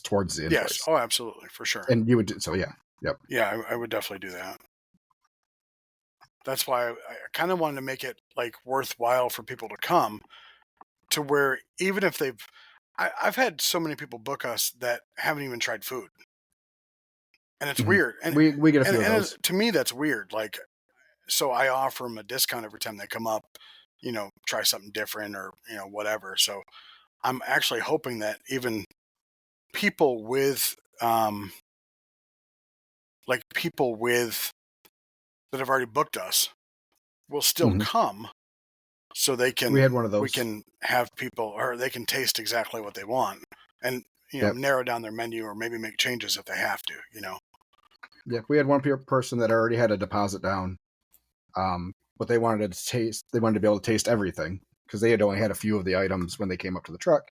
towards the invoice. Yes. Oh, absolutely. For sure. And you would do so, yeah. Yep. Yeah, I would definitely do that. That's why I kind of wanted to make it like worthwhile for people to come to where even if I've had so many people book us that haven't even tried food. And it's weird. And, We get a few of those. to me, that's weird. Like, so I offer them a discount every time they come up, try something different or, whatever. So I'm actually hoping that even people with, that have already booked us will still come so they can, we had one of those. We can have people, or they can taste exactly what they want and, narrow down their menu or maybe make changes if they have to, Yeah, we had one person that already had a deposit down, but they wanted to be able to taste everything because they had only had a few of the items when they came up to the truck.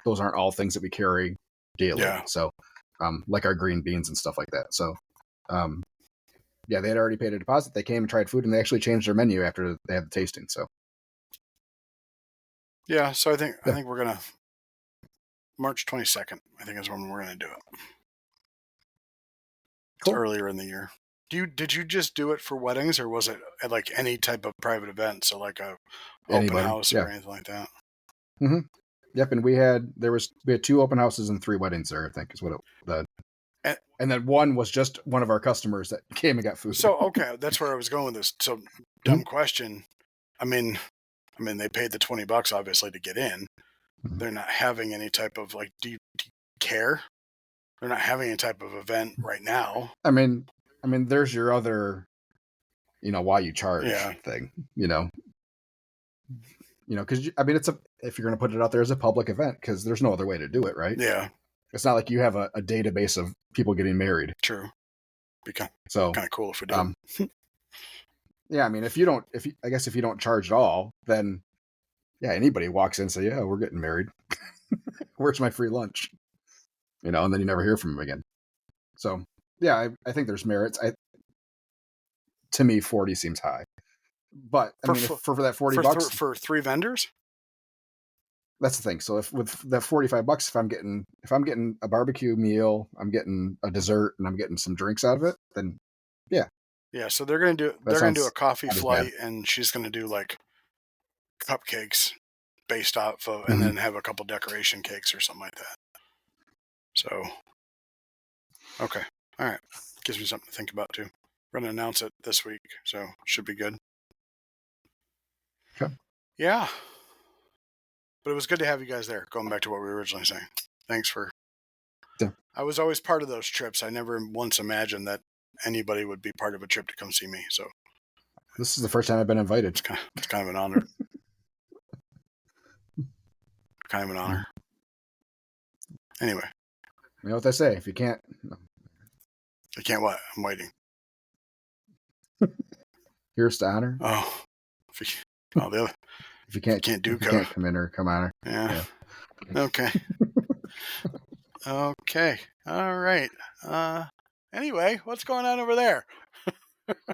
Those aren't all things that we carry daily. Yeah. So, like our green beans and stuff like that. So, yeah, they had already paid a deposit. They came and tried food, and they actually changed their menu after they had the tasting. So, yeah. So I think we're gonna March 22nd. I think is when we're gonna do it. Cool. It's earlier in the year. Did you just do it for weddings, or was it at like any type of private event? So like a open house or anything like that? Mm-hmm. Yep. And we had 2 open houses and 3 weddings there, I think is what and then one was just one of our customers that came and got food. So, okay, that's where I was going with this. So, dumb question. I mean, they paid the $20 obviously to get in. They're not having any type of like, do you care? They're not having any type of event right now. I mean, there's your other, why you charge thing, because if you're going to put it out there as a public event, because there's no other way to do it, right? Yeah. It's not like you have a database of people getting married. True. Be kind of cool if we did. Yeah, I mean, if you don't charge at all, then yeah, anybody walks in and say, yeah, we're getting married. Where's my free lunch? And then you never hear from them again. So yeah, I think there's merits. To me, 40 seems high, but for that $40 for 3 vendors. That's the thing. So if with that $45, if I'm getting a barbecue meal, I'm getting a dessert, and I'm getting some drinks out of it, then yeah. Yeah, so they're gonna do a coffee flight, and she's gonna do like cupcakes based off of, and then have a couple decoration cakes or something like that. So, okay, all right, gives me something to think about too. We're gonna announce it this week, so should be good. Okay. Yeah. But it was good to have you guys there, going back to what we were originally saying. Thanks for... Yeah. I was always part of those trips. I never once imagined that anybody would be part of a trip to come see me. So this is the first time I've been invited. It's kind of an honor. Kind of an honor. Anyway. You know what they say, if you can't... You can't what? I'm waiting. Here's to honor. Oh. The other... If you can't come in or come on her. Yeah. Okay. Okay. All right. Anyway, what's going on over there?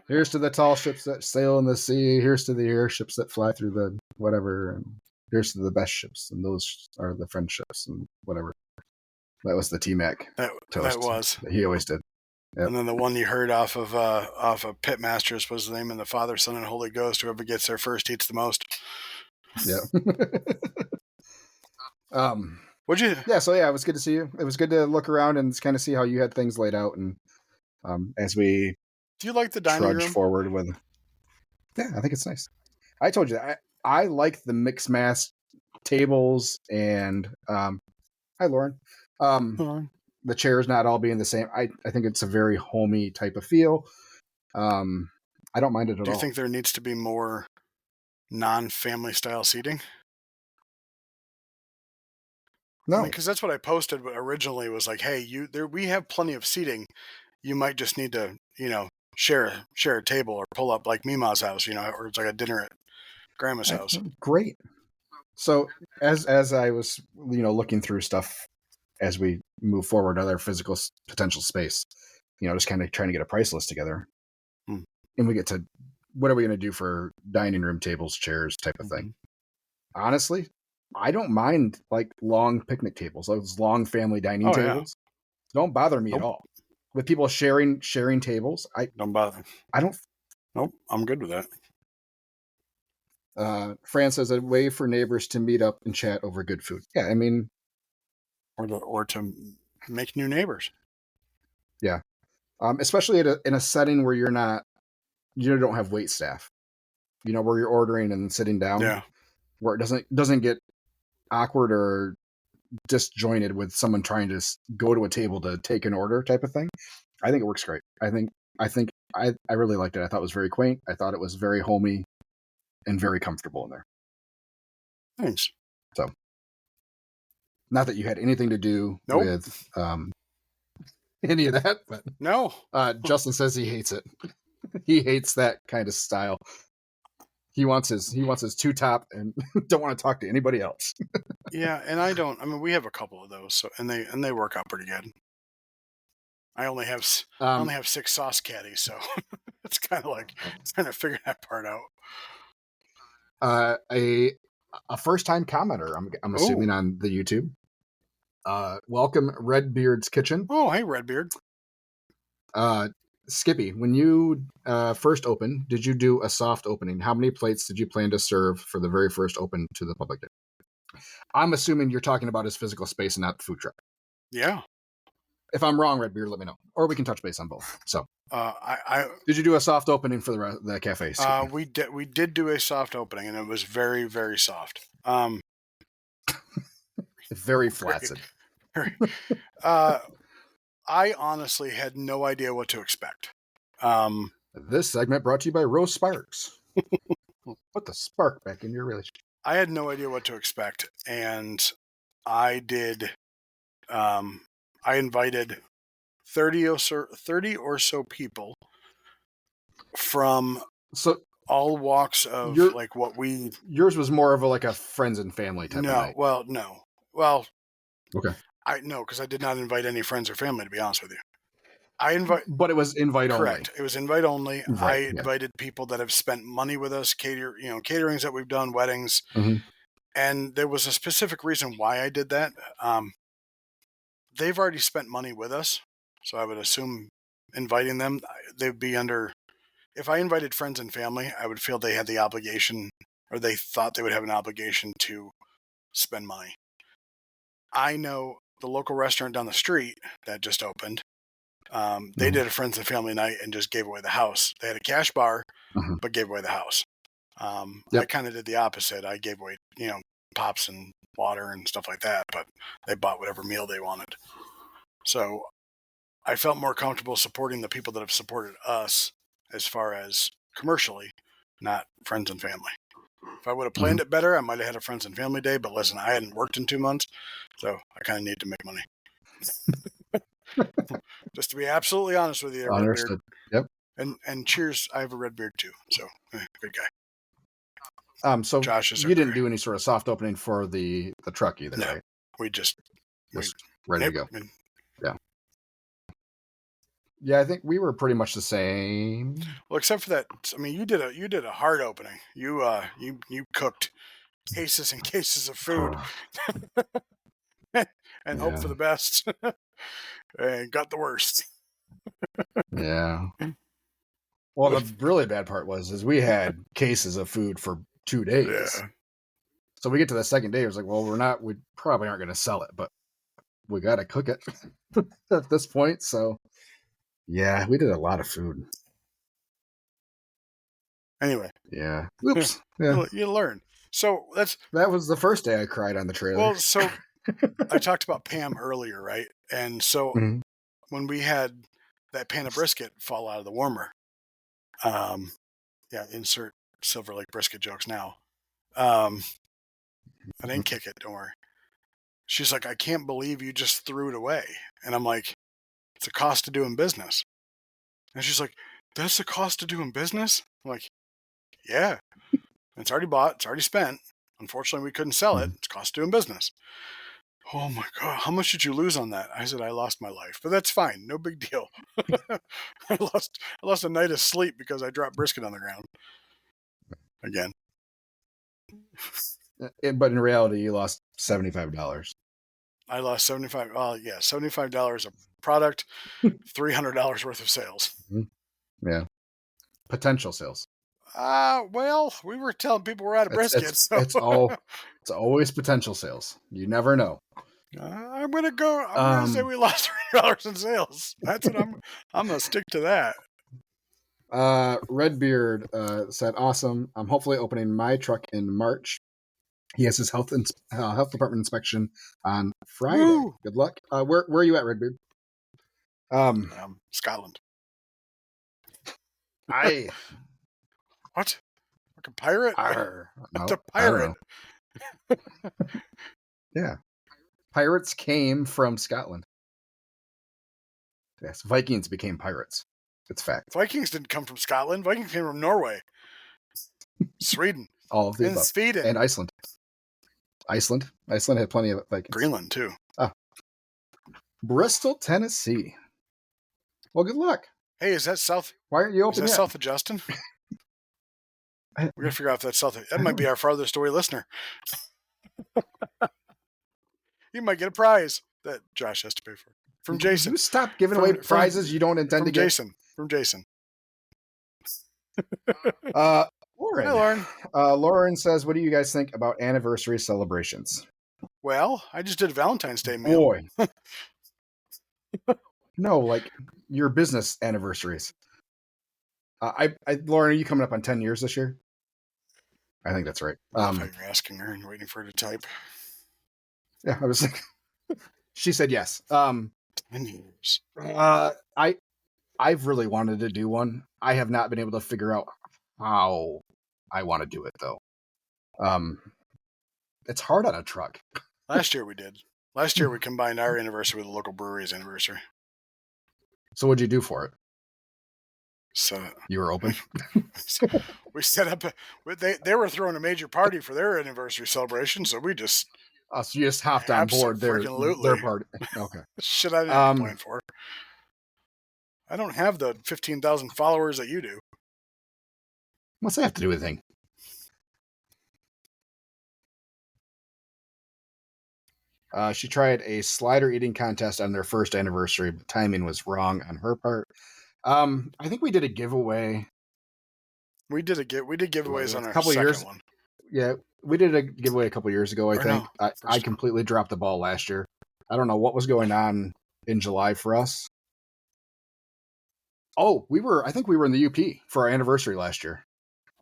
Here's to the tall ships that sail in the sea. Here's to the airships that fly through the whatever. And here's to the best ships. And those are the friendships and whatever. That was the T-Mac toast. That was. That he always did. Yep. And then the one you heard off of Pitmasters was the name of the Father, Son, and Holy Ghost. Whoever gets there first eats the most. Yeah. Would you? Yeah. So yeah, it was good to see you. It was good to look around and kind of see how you had things laid out. And as we do you like the dining room? Forward with. Yeah, I think it's nice. I told you that I like the mixed mass tables and hi Lauren. The chairs not all being the same. I think it's a very homey type of feel. I don't mind it at all. Do you think there needs to be more non-family style seating? No, because that's what I posted originally was like, hey, we have plenty of seating. You might just need to, share a table or pull up like Mima's house, or it's like a dinner at Grandma's house. Great. So as I was, looking through stuff as we move forward, other physical potential space, just kind of trying to get a price list together. And we get to, what are we going to do for dining room tables, chairs type of thing? Honestly, I don't mind like long picnic tables, those long family dining Oh yeah. tables. Don't bother me at Nope. all. With people sharing tables, Don't bother. I don't. Nope. I'm good with that. Fran says a way for neighbors to meet up and chat over good food. Yeah, I mean, Or to make new neighbors. yeah, especially in a setting where you don't have wait staff. You know, where you're ordering and sitting down, Yeah. where it doesn't get awkward or disjointed with someone trying to go to a table to take an order type of thing. I think it works great. I really liked it. I thought it was very quaint. I thought it was very homey and very comfortable in there. Thanks. So, not that you had anything to do Nope. with any of that, but no. Justin says he hates it. He hates that kind of style. He wants his two top and don't want to talk to anybody else. Yeah, and I don't. I mean, we have a couple of those, so and they work out pretty good. I only have 6 sauce caddies, so it's kind of like trying to figure that part out. A first time commenter, I'm assuming on the YouTube. Welcome Redbeard's Kitchen. Oh, hey Redbeard. Skippy, when you first opened, did you do a soft opening? How many plates did you plan to serve for the very first open to the public? I'm assuming you're talking about his physical space and not the food truck. Yeah. If I'm wrong, Redbeard, let me know, or we can touch base on both. So, did you do a soft opening for the cafe? We did do a soft opening, and it was very, very soft. Very flaccid. I honestly had no idea what to expect. This segment brought to you by Rose Sparks. Put the spark back in your relationship. I had no idea what to expect, and I did. I invited 30 or so people from all walks of like what we. Yours was more of a friends and family type of night. No. Well, okay. Because I did not invite any friends or family, to be honest with you. But it was invite only. Correct. It was invite only. Right, I invited people that have spent money with us, caterings that we've done, weddings. Mm-hmm. And there was a specific reason why I did that. They've already spent money with us. So I would assume inviting them, they'd be under. If I invited friends and family, I would feel they had the obligation, or they thought they would have an obligation to spend money. I know the local restaurant down the street that just opened. They did a friends and family night and just gave away the house. They had a cash bar, but gave away the house. I kind of did the opposite. I gave away, pops and water and stuff like that, but they bought whatever meal they wanted. So I felt more comfortable supporting the people that have supported us as far as commercially, not friends and family. If I would have planned it better, I might have had a friends and family day, but listen, I hadn't worked in 2 months, so I kind of need to make money. Just to be absolutely honest with you, Understood. Redbeard. Yep. And cheers, I have a Redbeard too, so good guy. So Josh you didn't do any sort of soft opening for the truck either, no, right? We just ready to go. Yeah. Yeah, I think we were pretty much the same. Well, except for that, I mean, you did a hard opening. You cooked cases and cases of food, and hoped for the best, and got the worst. Yeah. Well, the really bad part is we had cases of food for 2 days. Yeah. So we get to the second day, it was like, well, we probably aren't going to sell it, but we got to cook it at this point. So yeah, we did a lot of food. Anyway. Yeah. Oops. Yeah. You learn. So that was the first day I cried on the trailer. Well, so I talked about Pam earlier, right? And so when we had that pan of brisket fall out of the warmer, insert Silver Lake brisket jokes now. I didn't kick it, don't worry. She's like, I can't believe you just threw it away. And I'm like, it's a cost of doing business. And she's like, that's the cost of doing business? I'm like, yeah. It's already bought. It's already spent. Unfortunately, we couldn't sell it. It's cost of doing business. Oh my God, how much did you lose on that? I said, I lost my life, but that's fine. No big deal. I lost a night of sleep because I dropped brisket on the ground. Again. But in reality, you lost $75. I lost $75 a product, $300 worth of sales. Yeah, potential sales. Well, we were telling people we're out of briskets, so it's always potential sales. You never know. I'm gonna say we lost $300 in sales. That's what I'm gonna stick to that. Redbeard said, "Awesome. I'm hopefully opening my truck in March. He has his health department inspection on Friday. Woo! Good luck. Where are you at, Redbeard? Scotland. What? Like a pirate? No, a pirate. Yeah. Pirates came from Scotland. Yes, Vikings became pirates. It's fact. Vikings didn't come from Scotland. Vikings came from Norway, Sweden, all of the above. Sweden, and Iceland. Iceland had plenty of Vikings. Greenland too. Bristol, Tennessee. Well, good luck. Hey, is that South? Why aren't you open yet? Is that south of Justin? We gotta figure out if that's south. That might be our farthest away listener. You might get a prize that Josh has to pay for. From Jason. You stop giving away prizes you don't intend to get. From Jason. Lauren. Hi, Lauren. Lauren says, "What do you guys think about anniversary celebrations?" Well, I just did a Valentine's Day meal. Boy. No, like your business anniversaries. Lauren, are you coming up on 10 years this year? I think that's right. I thought you were asking her and waiting for her to type. Yeah, I was like, she said yes. 10 years. I've really wanted to do one. I have not been able to figure out how I want to do it though. It's hard on a truck. Last year we did. Last year we combined our anniversary with the local brewery's anniversary. So what'd you do for it? So you were open. We set up. They were throwing a major party for their anniversary celebration, so we just. So you just hopped on board their party. Okay. Shit, I didn't plan for. I don't have the 15,000 followers that you do. What's that have to do with anything? She tried a slider eating contest on their first anniversary, but timing was wrong on her part. I think we did a giveaway. We did giveaways on our couple second years. One. Yeah, we did a giveaway a couple years ago. I think I completely dropped the ball last year. I don't know what was going on in July for us. Oh, I think we were in the UP for our anniversary last year.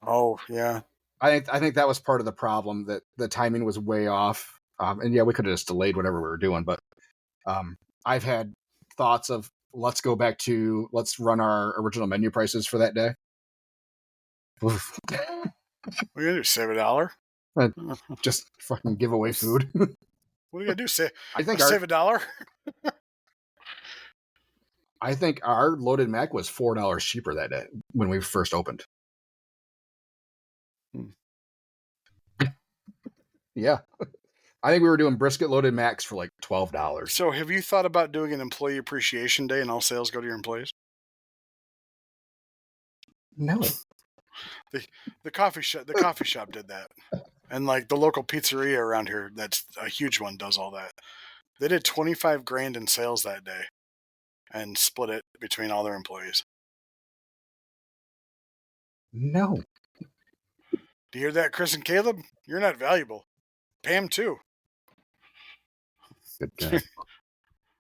Oh yeah. I think that was part of the problem, that the timing was way off. And yeah, we could have just delayed whatever we were doing, but I've had thoughts of let's run our original menu prices for that day. We're gonna do save $1. Just fucking give away food. What are you gonna do? Save $1? I think our loaded mac was $4 cheaper that day when we first opened. Yeah. I think we were doing brisket loaded macs for like $12. So have you thought about doing an employee appreciation day and all sales go to your employees? No. The coffee shop did that. And like the local pizzeria around here, that's a huge one, does all that. They did $25,000 in sales that day and split it between all their employees. No. Do you hear that, Chris and Caleb? You're not valuable. Pam too. Good guy.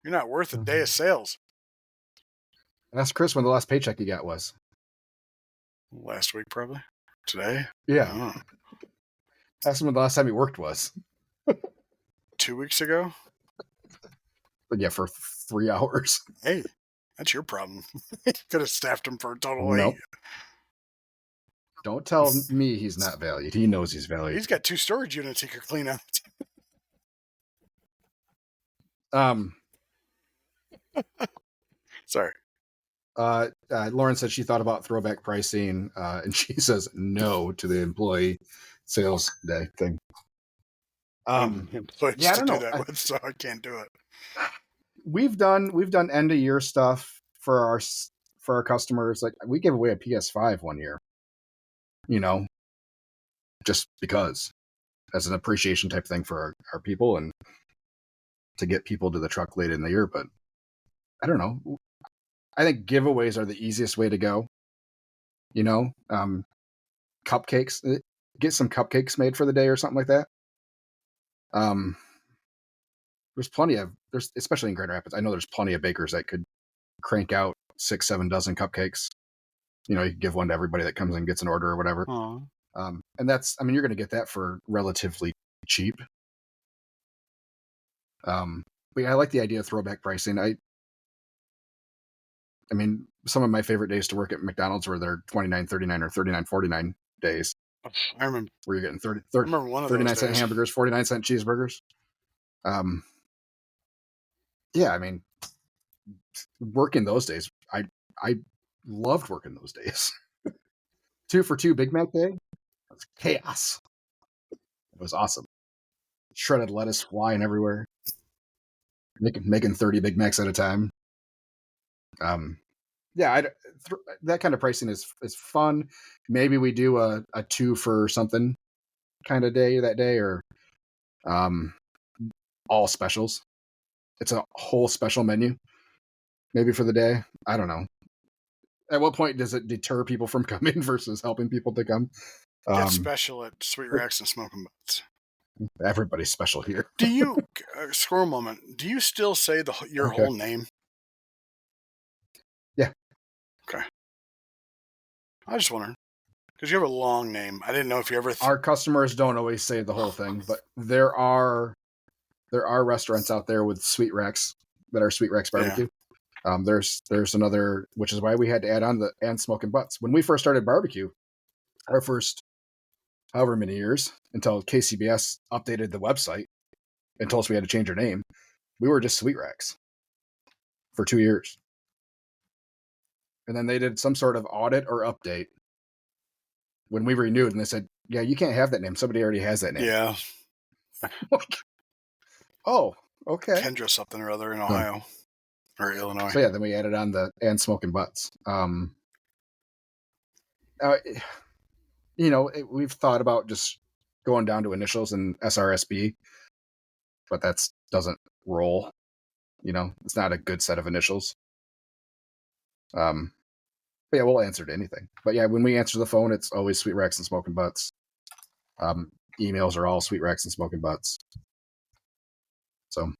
You're not worth a day of sales. Ask Chris when the last paycheck he got was. Last week, probably. Today? Yeah. Ask him when the last time he worked was. 2 weeks ago? But yeah, for 3 hours. Hey, that's your problem. Could have staffed him for a total 8. Don't tell me he's not valued. He knows he's valued. He's got 2 storage units he could clean out. Sorry. Lauren said she thought about throwback pricing, and she says no to the employee sales day thing. Employees I don't know. With, so I can't do it. We've done end of year stuff for our customers. Like we gave away a PS5 one year. You know, just because. as an appreciation type thing for our people and to get people to the truck late in the year. But I don't know. I think giveaways are the easiest way to go. Cupcakes. Get some cupcakes made for the day or something like that. There's especially in Grand Rapids. I know there's plenty of bakers that could crank out 6-7 dozen cupcakes. You could give one to everybody that comes and gets an order or whatever. And you're going to get that for relatively cheap. But yeah, I like the idea of throwback pricing. I mean, some of my favorite days to work at McDonald's were their $29.39 or $39.49 days. I remember where you're getting 30 I remember one of 39-cent hamburgers, 49-cent cheeseburgers. Yeah, I mean, working those days, I loved working those days. 2 for $2 Big Mac day. It was chaos. It was awesome. Shredded lettuce flying everywhere. Making 30 Big Macs at a time. Yeah, that kind of pricing is fun. Maybe we do a 2 for something kind of day that day, or all specials. It's a whole special menu, maybe for the day. I don't know. At what point does it deter people from coming versus helping people to come? Get special at Sweet Rex and Smoking Butts. Everybody's special here. Do you, squirrel moment, do you still say your whole name? Yeah. Okay. I just wondered. Because you have a long name. I didn't know if you ever... Our customers don't always say the whole thing, but there are restaurants out there with Sweet Rex that are Sweet Rex Barbecue. Yeah. There's another, which is why we had to add on the and Smoking Butts. When we first started barbecue, our first however many years, until KCBS updated the website and told us we had to change our name, we were just Sweet Rex for 2 years. And then they did some sort of audit or update when we renewed, and they said, yeah, you can't have that name. Somebody already has that name. Yeah. Oh, okay. Kendra something or other in Ohio or Illinois. So yeah, then we added on the and Smoking Butts. We've thought about just going down to initials and SRSB, but that doesn't roll. It's not a good set of initials. But yeah, we'll answer to anything. But yeah, when we answer the phone, it's always Sweet Rex and Smoking Butts. Emails are all Sweet Rex and Smoking Butts. So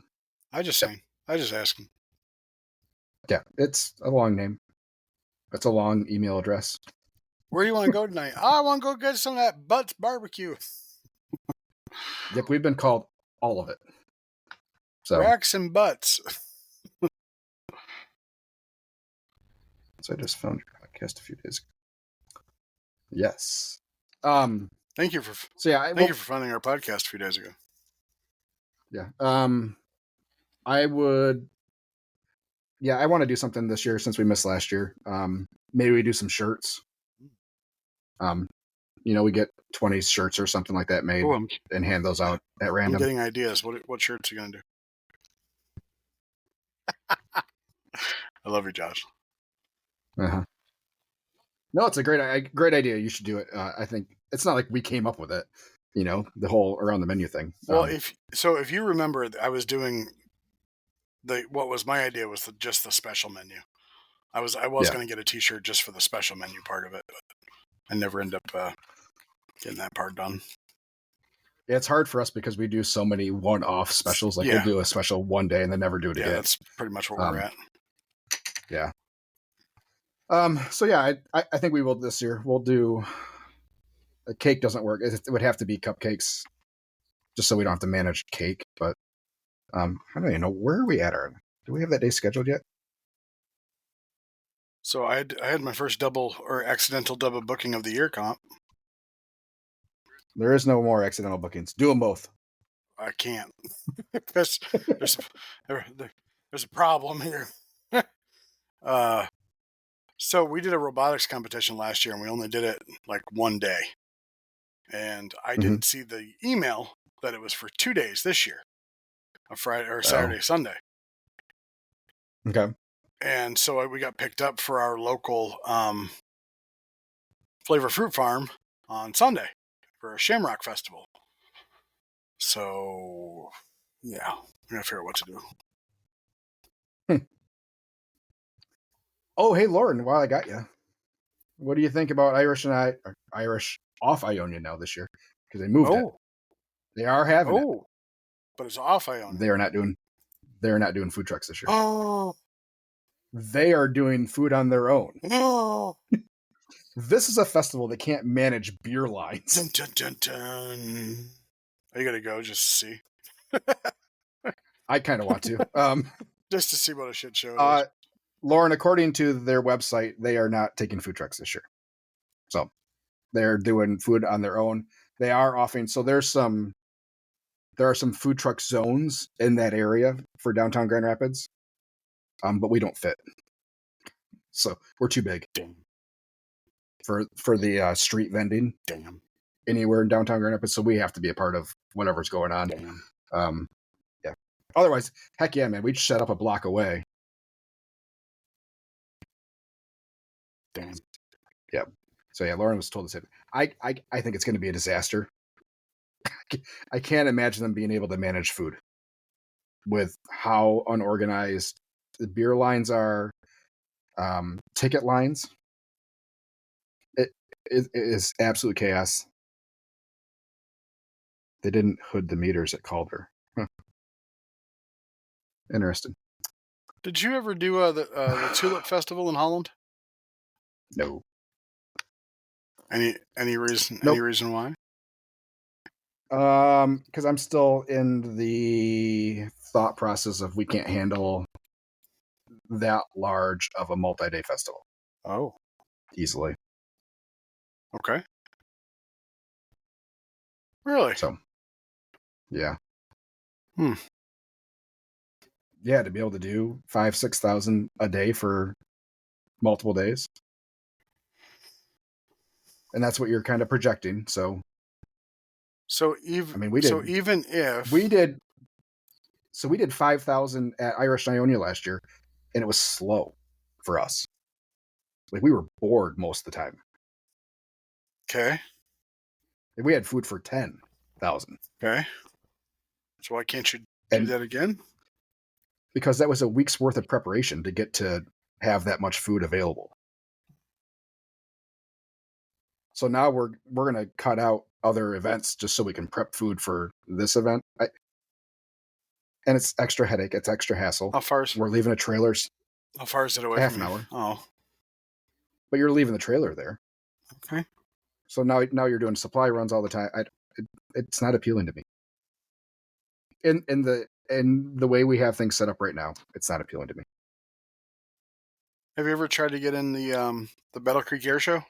I just asked him. Yeah, it's a long name. It's a long email address. Where do you want to go tonight? I want to go get some of that Butts barbecue. Yep, we've been called all of it. So Rex and Butts. So I just found your podcast a few days ago. Yes. Thank you for thank you for finding our podcast a few days ago. Yeah. I want to do something this year since we missed last year. Maybe we do some shirts. We get 20 shirts or something like that made and hand those out at random. I'm getting ideas. What shirts are you going to do? I love you, Josh. Uh-huh. No, it's a great idea. You should do it. I think it's not like we came up with it, the whole around the menu thing. Well, if you remember, I was doing what was my idea was just the special menu. I was going to get a T-shirt just for the special menu part of it, but I never end up getting that part done. Yeah, it's hard for us because we do so many one-off specials. Like we'll do a special one day and then never do it again. Yeah, that's pretty much where we're at. Yeah. So yeah, I think we will this year. We'll do a cake doesn't work. It would have to be cupcakes, just so we don't have to manage cake. But I don't even know where are we at. Do we have that day scheduled yet? So I had my first double or accidental double booking of the year comp. There is no more accidental bookings. Do them both. I can't. there's a problem here. So we did a robotics competition last year, and we only did it like one day. And I didn't see the email that it was for 2 days this year, a Friday or Saturday, Sunday. Okay. And so we got picked up for our local Flavor Fruit Farm on Sunday for a Shamrock Festival. So, yeah, I'm gonna figure out what to do. Oh, hey, Lauren, while I got you, what do you think about Irish off Ionia now this year? Because they moved it. They are having it. But it's off Ionia. They are not doing food trucks this year. Oh, they are doing food on their own. No. This is a festival that can't manage beer lines. Dun, dun, dun, dun. Are you gonna go just to see? I kind of want to. Just to see what a shit show it is. Lauren, according to their website, they are not taking food trucks this year. So they're doing food on their own. They are offering, so there are some food truck zones in that area for downtown Grand Rapids. But we don't fit. So we're too big. Damn. For the street vending. Damn. Anywhere in downtown Grand Rapids, so we have to be a part of whatever's going on. Damn. Yeah. Otherwise, heck yeah, man, we'd set up a block away. Damn. Yeah. So yeah, Lauren was told to say, I think it's going to be a disaster. I can't imagine them being able to manage food with how unorganized the beer lines are, ticket lines. It is absolute chaos. They didn't hood the meters at Calder. Huh. Interesting. Did you ever do the Tulip Festival in Holland? No. Any reason? Nope. Any reason why? Because I'm still in the thought process of we can't handle that large of a multi-day festival. Oh. Easily. Okay. Really? So, yeah. Hmm. Yeah, to be able to do 5,000-6,000 a day for multiple days. And that's what you're kind of projecting. So even we did 5,000 at Irish Ionia last year, and it was slow for us. Like we were bored most of the time. Okay. And we had food for 10,000. Okay. So why can't you do that again? Because that was a week's worth of preparation to get to have that much food available. So now we're going to cut out other events just so we can prep food for this event. And it's extra headache. It's extra hassle. How far is we're leaving a trailer? How far is it away? Half from an you? hour. Oh, but you're leaving the trailer there. Okay. So now you're doing supply runs all the time. It's not appealing to me. In the way we have things set up right now, it's not appealing to me. Have you ever tried to get in the Battle Creek Air Show?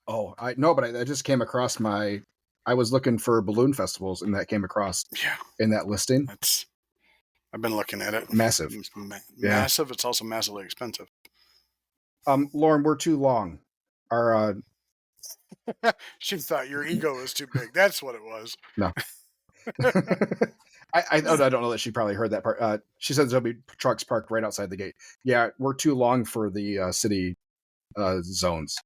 Oh, but I just came across I was looking for balloon festivals, and that came across in that listing. I've been looking at it. Massive. Massive. It's also massively expensive. Lauren, we're too long. Our she thought your ego was too big. That's what it was. No. I don't know that she probably heard that part. She says there'll be trucks parked right outside the gate. Yeah, we're too long for the city zones.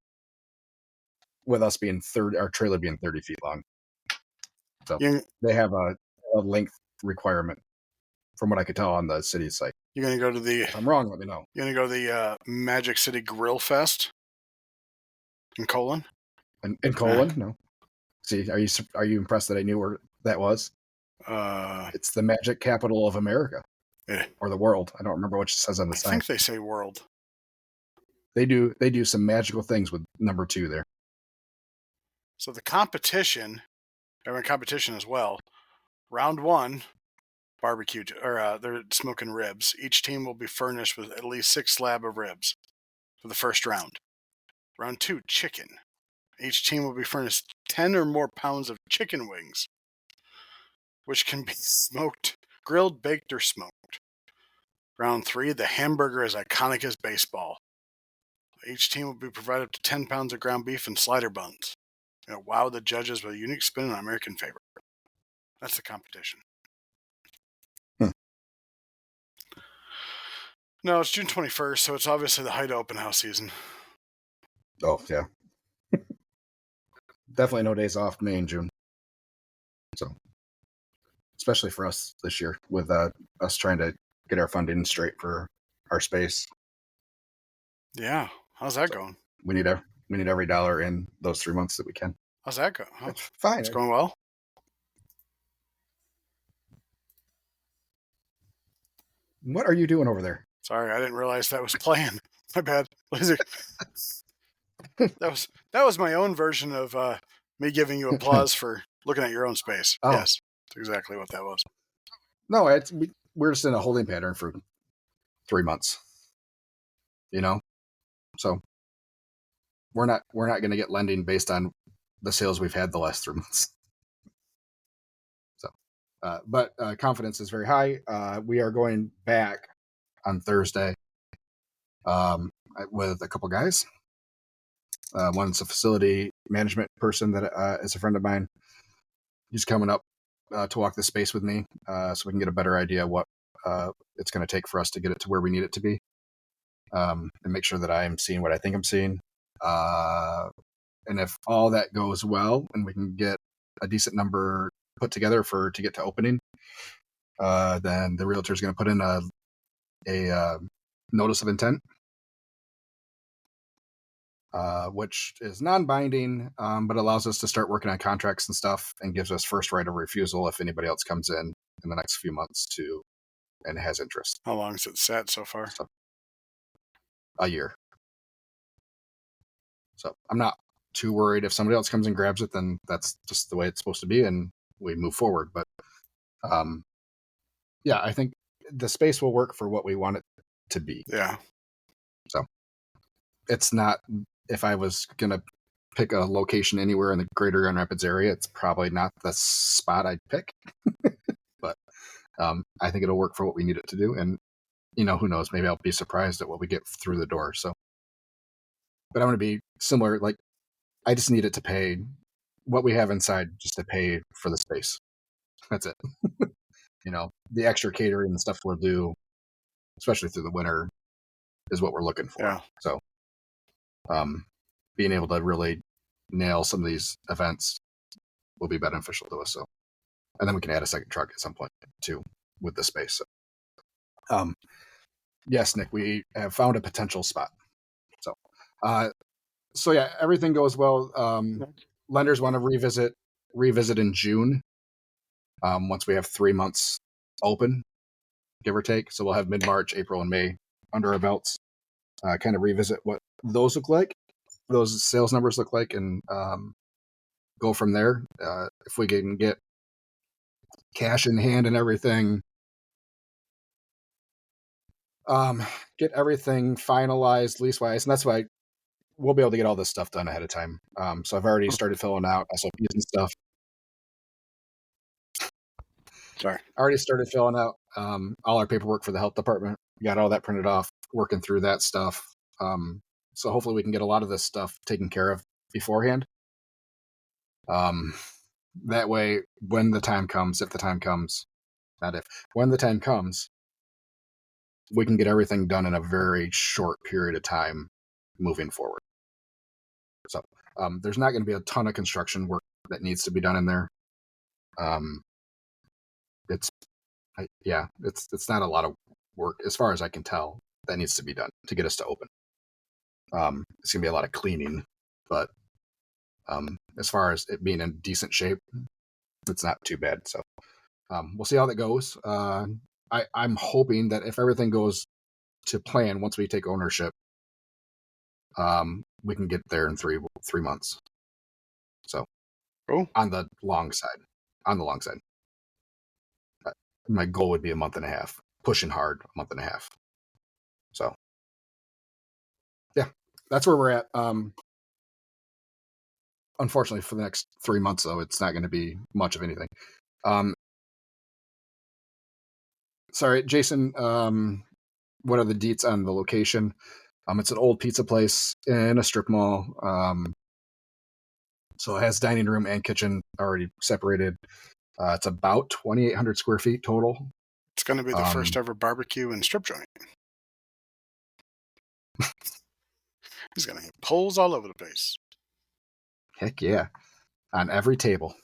With us being our trailer being 30 feet long. So they have a length requirement from what I could tell on the city site. You're going to go to the... If I'm wrong, let me know. You're going to go to the Magic City Grill Fest in Colon? In Colon? No. See, are you impressed that I knew where that was? It's the magic capital of America. Yeah. Or the world. I don't remember what it says on the sign. I think they say world. They do some magical things with number 2 there. So the competition, they're in competition as well. Round 1, barbecue, or they're smoking ribs. Each team will be furnished with at least 6 slab of ribs for the first round. Round 2, chicken. Each team will be furnished 10 or more pounds of chicken wings, which can be smoked, grilled, baked, or smoked. Round 3, the hamburger is iconic as baseball. Each team will be provided up to 10 pounds of ground beef and slider buns. Wow the judges with a unique spin on American flavor. That's the competition. No, it's June 21st, so it's obviously the height of open house season. Oh, yeah. Definitely no days off, May and June. especially for us this year with us trying to get our funding straight for our space. Yeah. How's that going? We need every dollar in those 3 months that we can. How's that go? It's fine. It's going well. What are you doing over there? Sorry, I didn't realize that was playing. My bad. That was my own version of me giving you applause for looking at your own space. Oh. Yes, that's exactly what that was. No, we're just in a holding pattern for 3 months. So we're not going to get lending based on the sales we've had the last 3 months. So, but confidence is very high. We are going back on Thursday with a couple guys. One's a facility management person that is a friend of mine. He's coming up to walk the space with me so we can get a better idea what it's going to take for us to get it to where we need it to be, and make sure that I'm seeing what I think I'm seeing. And if all that goes well and we can get a decent number put together to get to opening, then the realtor is going to put in a notice of intent, which is non-binding, but allows us to start working on contracts and stuff and gives us first right of refusal if anybody else comes in the next few months and has interest. How long has it sat so far? So, a year. So I'm not too worried. If somebody else comes and grabs it, then that's just the way it's supposed to be, and we move forward. But yeah, I think the space will work for what we want it to be. Yeah. So it's not, if I was going to pick a location anywhere in the greater Grand Rapids area, it's probably not the spot I'd pick. But I think it'll work for what we need it to do. And, who knows, maybe I'll be surprised at what we get through the door. So, but I'm going to be similar. Like, I just need it to pay what we have inside just to pay for the space. That's it. The extra catering and stuff we'll do, especially through the winter, is what we're looking for. Yeah. So, being able to really nail some of these events will be beneficial to us. So, and then we can add a second truck at some point too with the space. So, yes, Nick, we have found a potential spot. So yeah, everything goes well. Lenders want to revisit in June. Once we have 3 months open, give or take. So we'll have mid-March, April, and May under our belts. Kind of revisit what those look like, those sales numbers look like, and go from there. If we can get cash in hand and everything, get everything finalized lease-wise, and that's why we'll be able to get all this stuff done ahead of time. So I've already started filling out SOPs and stuff. Sorry. I already started filling out all our paperwork for the health department. We got all that printed off, working through that stuff. So hopefully we can get a lot of this stuff taken care of beforehand. That way, when the time comes, when the time comes, we can get everything done in a very short period of time moving forward. So there's not going to be a ton of construction work that needs to be done in there. It's not a lot of work as far as I can tell that needs to be done to get us to open. It's gonna be a lot of cleaning, but as far as it being in decent shape, it's not too bad. So we'll see how that goes. I'm hoping that if everything goes to plan once we take ownership, we can get there in three months. So on the long side. My goal would be a month and a half, pushing hard, a month and a half. So, yeah, that's where we're at. Unfortunately, for the next 3 months, though, it's not going to be much of anything. Sorry, Jason, what are the deets on the location? It's an old pizza place in a strip mall. So it has dining room and kitchen already separated. It's about 2,800 square feet total. It's going to be the first ever barbecue and strip joint. He's going to have poles all over the place. Heck yeah. On every table.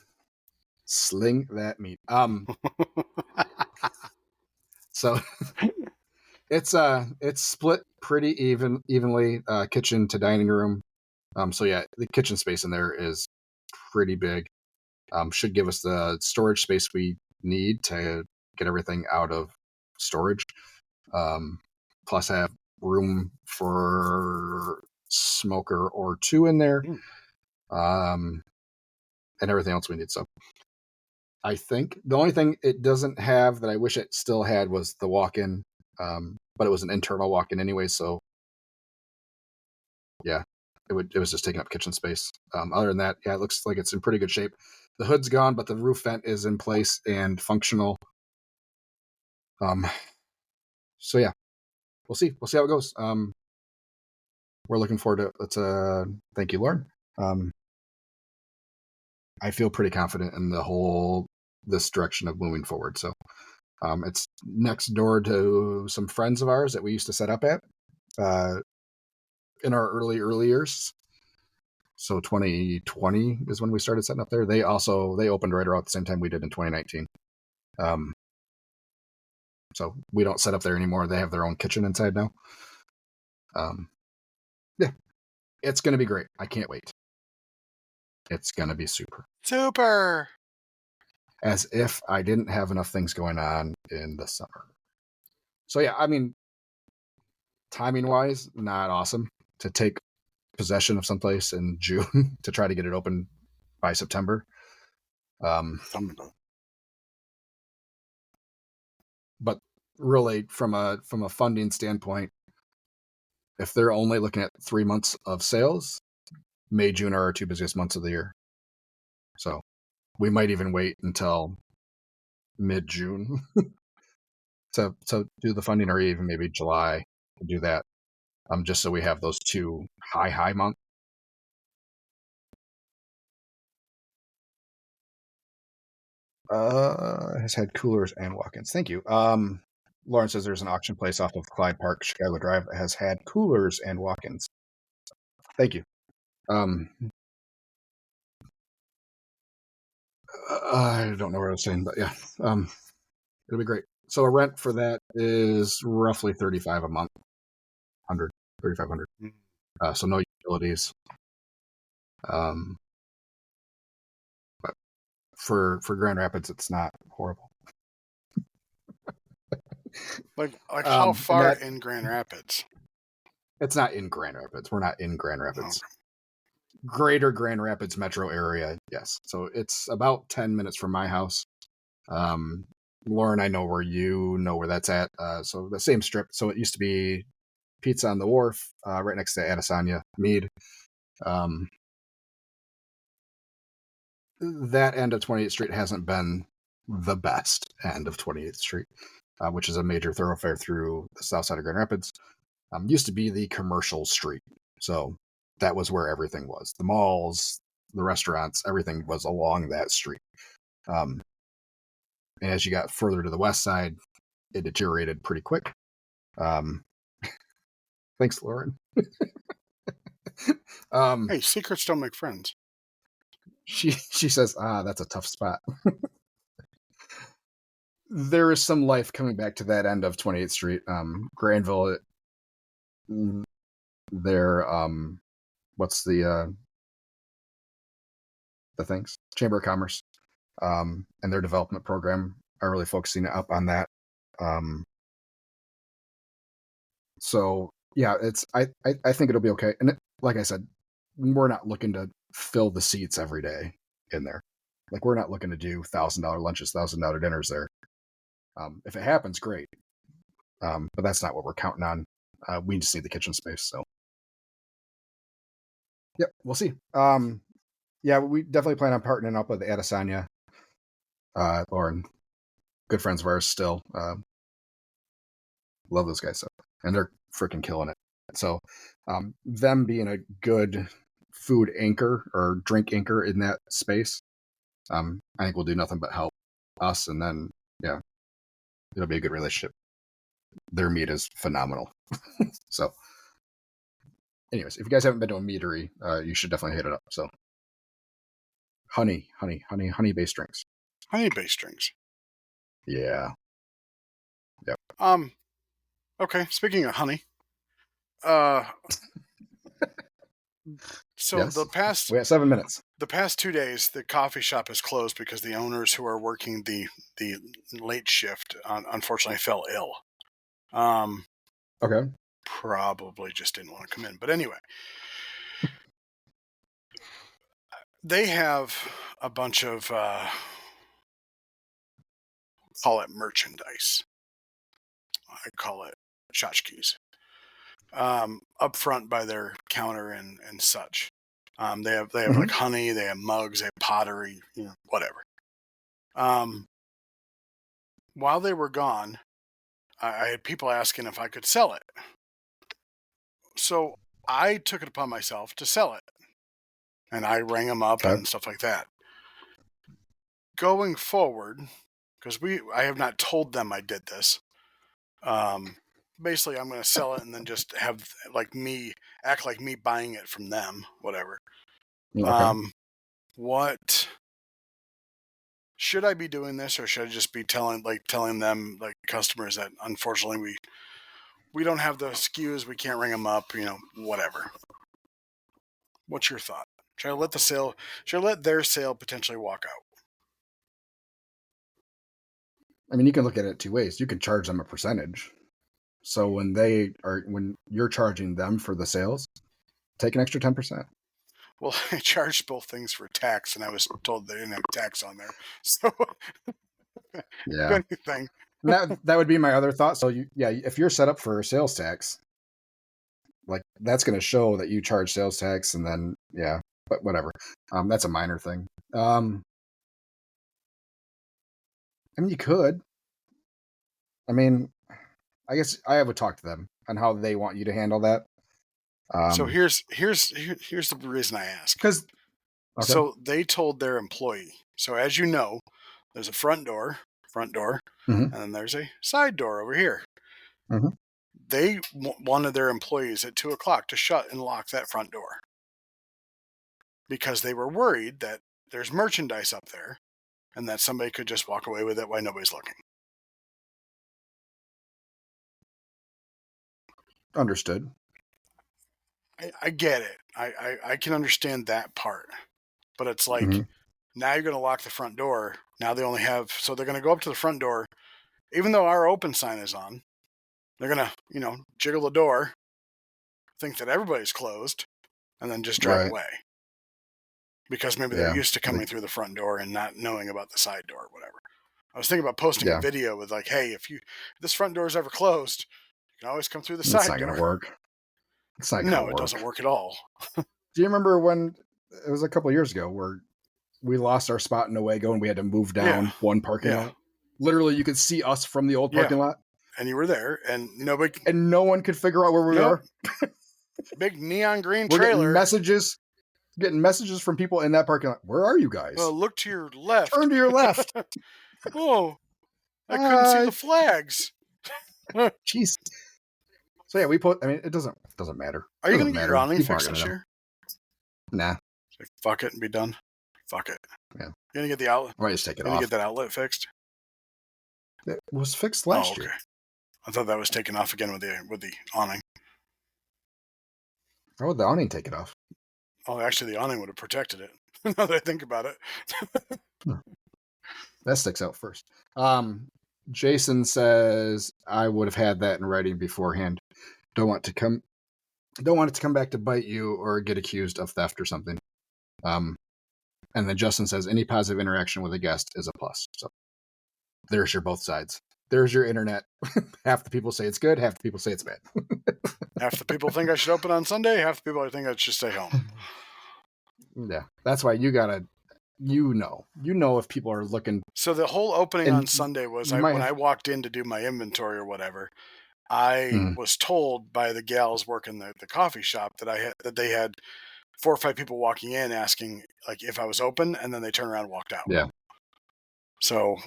Sling that meat. So it's split pretty evenly, kitchen to dining room. So yeah, the kitchen space in there is pretty big. Should give us the storage space we need to get everything out of storage. Plus have room for smoker or two in there. And everything else we need. So I think the only thing it doesn't have that I wish it still had was the walk-in. But it was an internal walk-in anyway, so yeah, it was just taking up kitchen space. Other than that, yeah, it looks like it's in pretty good shape. The hood's gone, but the roof vent is in place and functional. So yeah, we'll see. We'll see how it goes. We're looking forward to it. Thank you, Lauren. I feel pretty confident in this direction of moving forward. So it's next door to some friends of ours that we used to set up at in our early years. So 2020 is when we started setting up there. They opened right around the same time we did in 2019. So we don't set up there anymore. They have their own kitchen inside now. Yeah, it's going to be great. I can't wait. It's going to be super. Super. As if I didn't have enough things going on in the summer. So yeah, I mean, timing wise, not awesome to take possession of someplace in June to try to get it open by September. But really, from a funding standpoint, if they're only looking at 3 months of sales, May, June are our two busiest months of the year. So we might even wait until mid-June to do the funding, or even maybe July to do that. Just so we have those two high months. Has had coolers and walk-ins. Thank you. Lauren says there's an auction place off of Clyde Park, Chicago Drive that has had coolers and walk-ins. Thank you. I don't know what I was saying, but yeah, it'll be great. So a rent for that is roughly $35 a month, $3,500. So no utilities. But for Grand Rapids, it's not horrible. Like how far in Grand Rapids? It's not in Grand Rapids. We're not in Grand Rapids. Okay. Greater Grand Rapids metro area, yes. So it's about 10 minutes from my house. Lauren, I know where that's at. So the same strip. So it used to be Pizza on the Wharf, right next to Adesanya Mead. That end of 28th Street hasn't been the best end of 28th Street, which is a major thoroughfare through the south side of Grand Rapids. Used to be the commercial street. So that was where everything was. The malls, the restaurants, everything was along that street. And as you got further to the west side, it deteriorated pretty quick. Thanks, Lauren. Hey, secrets don't make friends. She says, that's a tough spot. There is some life coming back to that end of 28th Street. Granville, their what's the things? Chamber of Commerce, and their development program are really focusing up on that. So yeah, I think it'll be okay. And like I said, we're not looking to fill the seats every day in there. Like, we're not looking to do $1,000 lunches, $1,000 dinners there. If it happens, great. But that's not what we're counting on. We just need the kitchen space. So, yep, we'll see. Yeah, we definitely plan on partnering up with Adesanya. Lauren, good friends of ours still. Love those guys. So, and they're freaking killing it. So, them being a good food anchor or drink anchor in that space, I think will do nothing but help us. And then, yeah, it'll be a good relationship. Their meat is phenomenal. So, anyways, if you guys haven't been to a meadery, you should definitely hit it up. So, honey-based drinks. Honey-based drinks. Yeah. Yep. Okay, speaking of honey, uh, so Yes. We have 7 minutes. the past 2 days, the coffee shop is closed because the owners who are working the late shift unfortunately fell ill. Um, Okay. probably just didn't want to come in. But anyway, they have a bunch of call it merchandise. I call it tchotchkes. Up front by their counter and such. They have like Hmm. honey, they have mugs, they have pottery, whatever. Um, while they were gone, I had people asking if I could sell it. So I took it upon myself to sell it, and I rang them up Okay. and stuff like that. Going forward, because I have not told them I did this. Um, basically, I'm going to sell it and then just have like me act like me buying it from them, whatever. Okay. What should I be doing this, or should I just be telling them, like, customers, that unfortunately we don't have the SKUs, we can't ring them up, whatever. What's your thought? Should I let their sale potentially walk out? I mean, you can look at it two ways. You can charge them a percentage. So when you're charging them for the sales, take an extra 10%. Well, I charged both things for tax, and I was told they didn't have tax on there. So, if Yeah. anything, And that would be my other thought. So if you're set up for sales tax, like that's going to show that you charge sales tax, and then but whatever. That's a minor thing. I mean, you could. I mean, I guess I would talk to them on how they want you to handle that. so here's the reason I ask. Because okay. So they told their employee. So as you know, there's a front door, Hmm. and then there's a side door over here. Hmm. They wanted their employees at 2 o'clock to shut and lock that front door because they were worried that there's merchandise up there and that somebody could just walk away with it while nobody's looking. Understood. I get it. I can understand that part. But it's like, Hmm. now you're going to lock the front door. Now they only have, so they're going to go up to the front door, even though our open sign is on. They're going to, jiggle the door, think that everybody's closed, and then just drive Right. away. Because maybe they're Yeah. used to coming through the front door and not knowing about the side door or whatever. I was thinking about posting a Yeah. video with like, hey, if this front door is ever closed, you can always come through the It's side not going to door. work. It's not going to No, it work. doesn't work at all. Do you remember when it was a couple of years ago where we lost our spot in Owego and we had to move down Yeah. one parking Yeah. lot? Literally, you could see us from the old parking lot, And you were there, and nobody. and no one could figure out where we Nope. are. Big neon green We're trailer. getting messages from people in that parking lot. Where are you guys? Well, look to your left. Turn to your left. Oh, I couldn't see the flags. Jeez. So yeah, I mean, it doesn't matter. Are you going to get your awning fixed this year? Nah. Like, fuck it and be done. Fuck it. Yeah. You gonna get the outlet? Why just take it You gonna off? get that outlet fixed? It was fixed last year. I thought that was taken off again with the awning. How would the awning take it off? Oh, actually, the awning would have protected it. Now that I think about it. That sticks out first. Jason says I would have had that in writing beforehand. Don't want it to come back to bite you or get accused of theft or something. And then Justin says any positive interaction with a guest is a plus. So there's your both sides. There's your internet. Half the people say it's good, half the people say it's bad. Half the people think I should open on Sunday, half the people I think I should stay home. Yeah. That's why you gotta if people are looking. So the whole opening on Sunday was when I walked in to do my inventory or whatever, I was told by the gals working the coffee shop that they had 4 or 5 people walking in asking like if I was open, and then they turned around and walked out. Yeah. So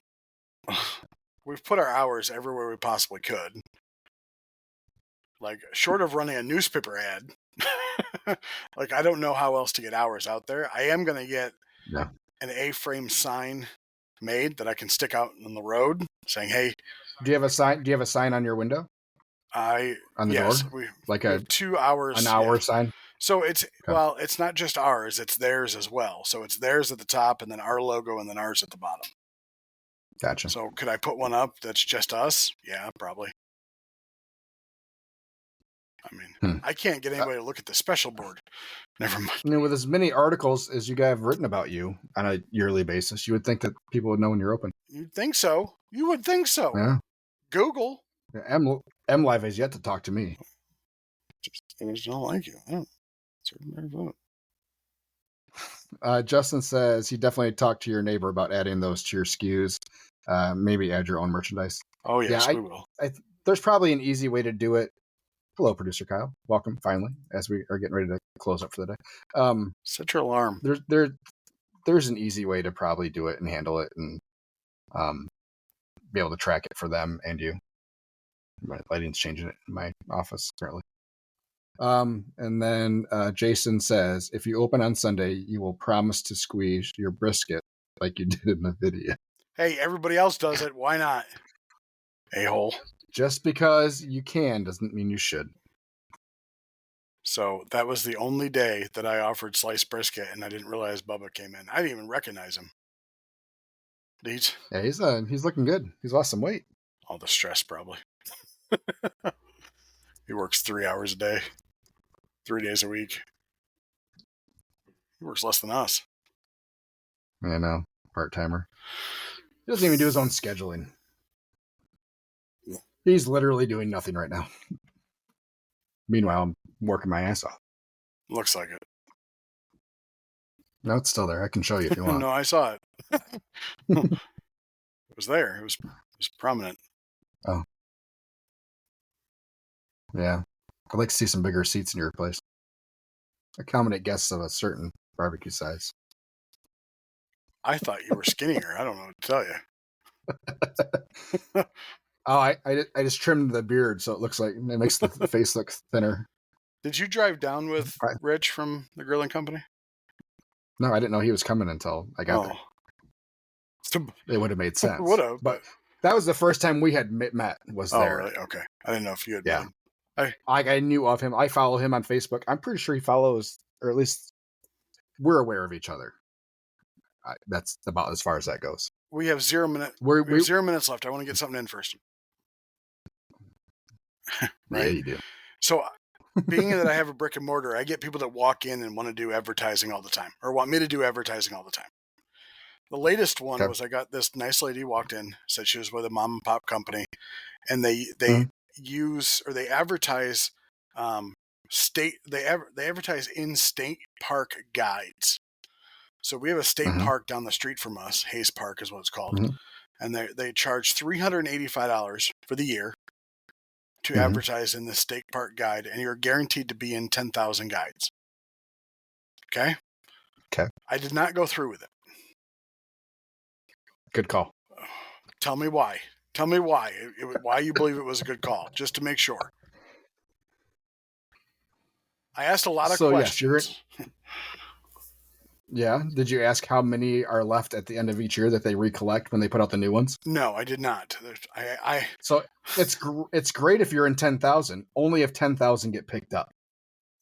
we've put our hours everywhere we possibly could. Like, short of running a newspaper ad, like, I don't know how else to get hours out there. I am going to get an A-frame sign made that I can stick out on the road saying, "Hey." Do you have a sign? Do you have a sign on your window? On the Yes, door, we like have 2 hours. an hour Yeah. sign. So it's Okay. it's not just ours; it's theirs as well. So it's theirs at the top, and then our logo, and then ours at the bottom. Gotcha. So could I put one up that's just us? Yeah, probably. I mean, I can't get anybody to look at the special board. Never mind. With as many articles as you guys have written about you on a yearly basis, you would think that people would know when you're open. You'd think so. You would think so. Yeah. Google. M Live has yet to talk to me. I just don't like you. I don't. Vote. Justin says he definitely talked to your neighbor about adding those to your SKUs. Maybe add your own merchandise. Oh yes, yeah, we will. There's probably an easy way to do it. Hello, producer Kyle. Welcome, finally, as we are getting ready to close up for the day. Set your alarm. There's an easy way to probably do it and handle it and be able to track it for them and you. My lighting's changing it in my office currently. And then Jason says, if you open on Sunday, you will promise to squeeze your brisket like you did in the video. Hey, everybody else does it. Why not? A-hole. Just because you can doesn't mean you should. So that was the only day that I offered sliced brisket, and I didn't realize Bubba came in. I didn't even recognize him. Yeah, he's looking good. He's lost some weight. All the stress, probably. He works 3 hours a day, 3 days a week. He works less than us. I know, part-timer. He doesn't even do his own scheduling. He's literally doing nothing right now. Meanwhile, I'm working my ass off. Looks like it. No, it's still there. I can show you if you want. No, I saw it. It was there. It was prominent. Oh. Yeah. I'd like to see some bigger seats in your place. Accommodate guests of a certain barbecue size. I thought you were skinnier. I don't know what to tell you. Oh, I just trimmed the beard so it looks like it makes the face look thinner. Did you drive down with Rich from the grilling company? No, I didn't know he was coming until I got there. It would have made sense. Would have, but that was the first time we had met. Was there? Oh, really? Okay. I didn't know if you had. Yeah. I knew of him. I follow him on Facebook. I'm pretty sure he follows, or at least we're aware of each other. That's about as far as that goes. We have 0 minutes. We have 0 minutes left. I want to get something in first. Right? Yeah, you do. So, being that I have a brick and mortar, I get people that walk in and want to do advertising all the time, or want me to do advertising all the time. The latest one was I got this nice lady walked in, said she was with a mom and pop company, and they use, or they advertise they advertise in state park guides. So we have a state park down the street from us. Hayes Park is what it's called. And they charge $385 for the year to advertise in the state park guide, and you're guaranteed to be in 10,000 guides. Okay? Okay. I did not go through with it. Good call. Tell me why. Tell me why. Why you believe it was a good call, just to make sure. I asked a lot of questions. Yes, yeah. Did you ask how many are left at the end of each year that they recollect when they put out the new ones? No, I did not. So it's great if you're in 10,000. Only if 10,000 get picked up.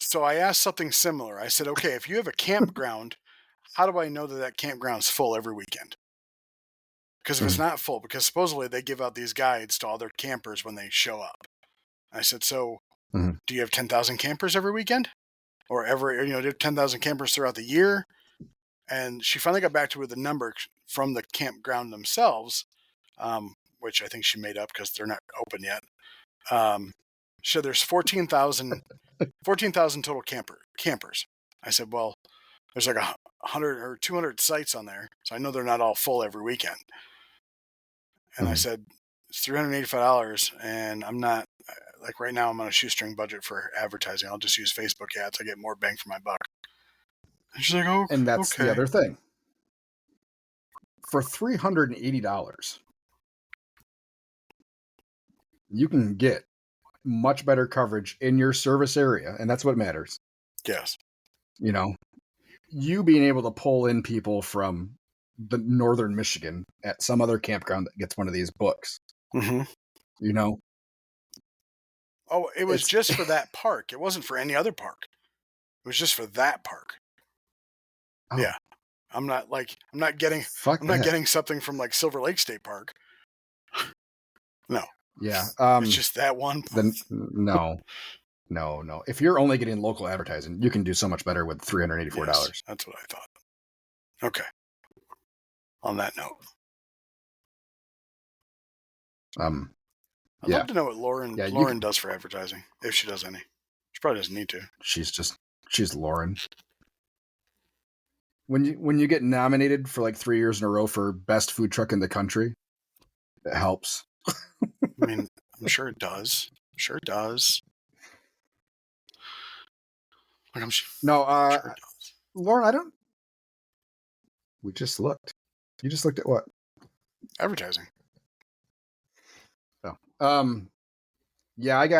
So I asked something similar. I said, okay, if you have a campground, how do I know that campground's full every weekend? Because if it's not full, because supposedly they give out these guides to all their campers when they show up. I said, so do you have 10,000 campers every weekend? Or do you have 10,000 campers throughout the year? And she finally got back to me with a number from the campground themselves, which I think she made up because they're not open yet. So there's 14,000 total campers. I said, well, there's like 100 or 200 sites on there, so I know they're not all full every weekend. And I said, it's $385, and I'm not, like right now I'm on a shoestring budget for advertising. I'll just use Facebook ads. I get more bang for my buck. And she's like, oh, and that's the other thing. For $380, you can get much better coverage in your service area, and that's what matters. Yes. You being able to pull in people from the northern Michigan at some other campground that gets one of these books. Mm-hmm. You know? Oh, it was just for that park. It wasn't for any other park. It was just for that park. Oh, yeah. I'm not fuck that. getting something from like Silver Lake State Park. No. Yeah. It's just that one. Then no. If you're only getting local advertising, you can do so much better with $384. Yes, that's what I thought. Okay. On that note. I'd love to know what Lauren does for advertising, if she does any. She probably doesn't need to. She's Lauren. When you get nominated for like 3 years in a row for best food truck in the country, it helps. I mean, I'm sure it does. Sure it does. Like no, sure it does. Lauren, I don't. We just looked. You just looked at what? Advertising. Oh, yeah, I've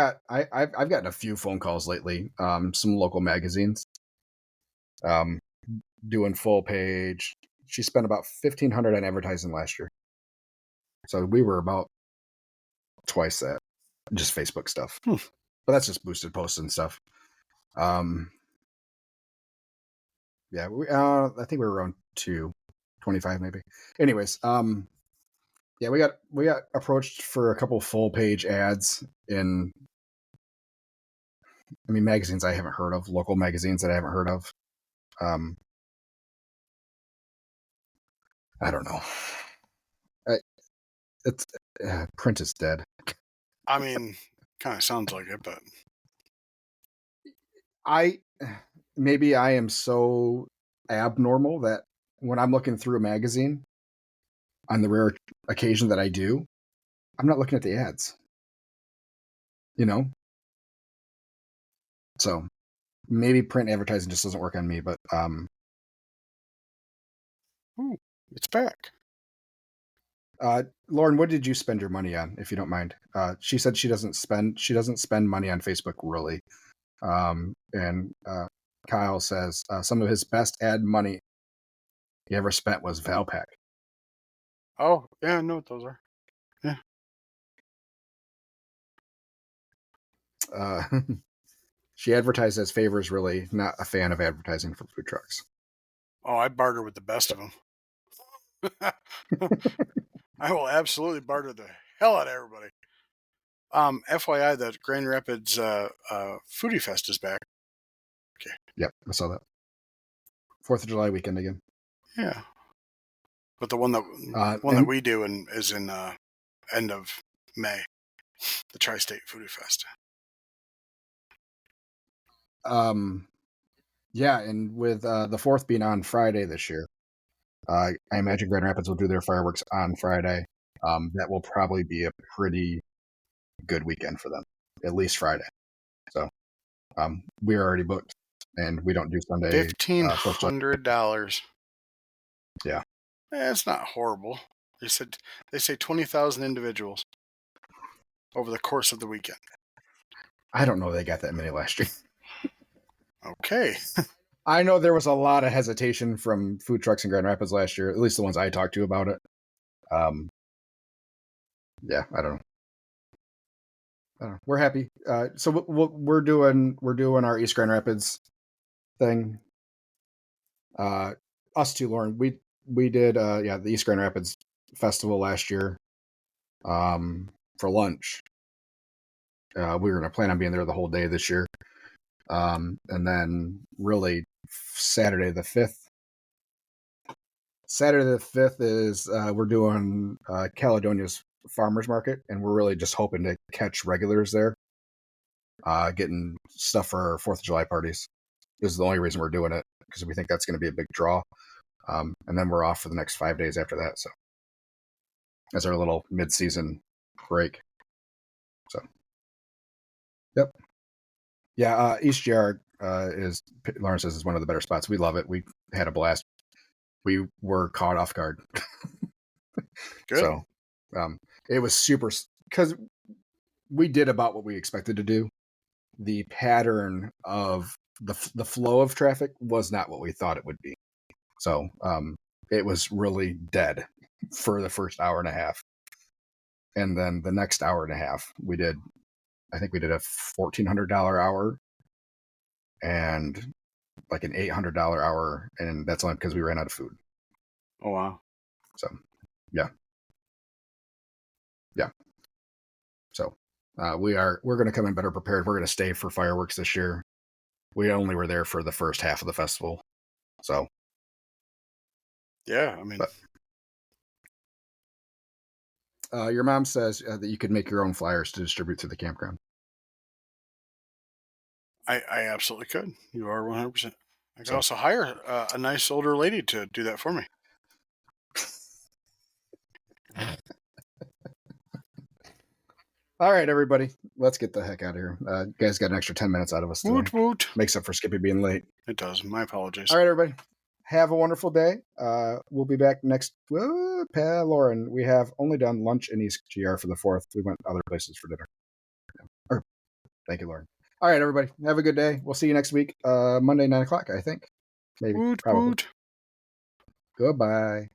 gotten a few phone calls lately. Some local magazines. Doing full page. She spent about $1,500 on advertising last year. So we were about twice that. Just Facebook stuff. But that's just boosted posts and stuff. Yeah, I think we were around 225 maybe. Anyways, yeah, we got approached for a couple full page ads in magazines I haven't heard of, local magazines that I haven't heard of. I don't know. It's print is dead. I mean, kind of sounds like it, but maybe I am so abnormal that when I'm looking through a magazine, on the rare occasion that I do, I'm not looking at the ads. You know? So maybe print advertising just doesn't work on me, but it's back. Lauren, what did you spend your money on, if you don't mind? She said she doesn't spend money on Facebook really. And Kyle says some of his best ad money he ever spent was Valpak. Oh, yeah, I know what those are. Yeah. She advertised as Favors really not a fan of advertising for food trucks. Oh, I barter with the best of them. I will absolutely barter the hell out of everybody. FYI, the Grand Rapids Foodie Fest is back. Okay. Yep, I saw that. 4th of July weekend again. Yeah. But the one that we do is in end of May, the Tri-State Foodie Fest. Yeah, and with the 4th being on Friday this year, I imagine Grand Rapids will do their fireworks on Friday. That will probably be a pretty good weekend for them, at least Friday. So we're already booked, and we don't do Sunday. $1,500. Yeah, it's not horrible. They say 20,000 individuals over the course of the weekend. I don't know they got that many last year. Okay. I know there was a lot of hesitation from food trucks in Grand Rapids last year, at least the ones I talked to about it. Yeah, I don't know. We're happy. So we're doing our East Grand Rapids thing. Us too, Lauren. We did the East Grand Rapids Festival last year. For lunch. We were gonna plan on being there the whole day this year. And then really Saturday the 5th. Saturday the 5th is we're doing Caledonia's farmers market, and we're really just hoping to catch regulars there, getting stuff for our 4th of July parties. This is the only reason we're doing it, because we think that's going to be a big draw. And then we're off for the next 5 days after that. So as our little mid-season break. So, yep. Yeah, East GR is, Lauren says, is one of the better spots. We love it. We had a blast. We were caught off guard. Good. So it was super, because we did about what we expected to do. The pattern of the flow of traffic was not what we thought it would be. So it was really dead for the first hour and a half. And then the next hour and a half, I think we did a $1,400 hour and like an $800 hour. And that's only because we ran out of food. Oh, wow. So, yeah. Yeah. So we're going to come in better prepared. We're going to stay for fireworks this year. We only were there for the first half of the festival. So, yeah, I mean, your mom says that you could make your own flyers to distribute to the campground. I absolutely could. You are 100%. I could also hire a nice older lady to do that for me. All right, everybody, let's get the heck out of here. You guys got an extra 10 minutes out of us today. Woot woot. Makes up for Skippy being late. It does. My apologies. All right, everybody. Have a wonderful day. We'll be back next. Lauren, we have only done lunch in East GR for the 4th. We went other places for dinner. Thank you, Lauren. All right, everybody. Have a good day. We'll see you next week. Monday, 9 o'clock, I think. Maybe. Woot Probably. woot. Goodbye.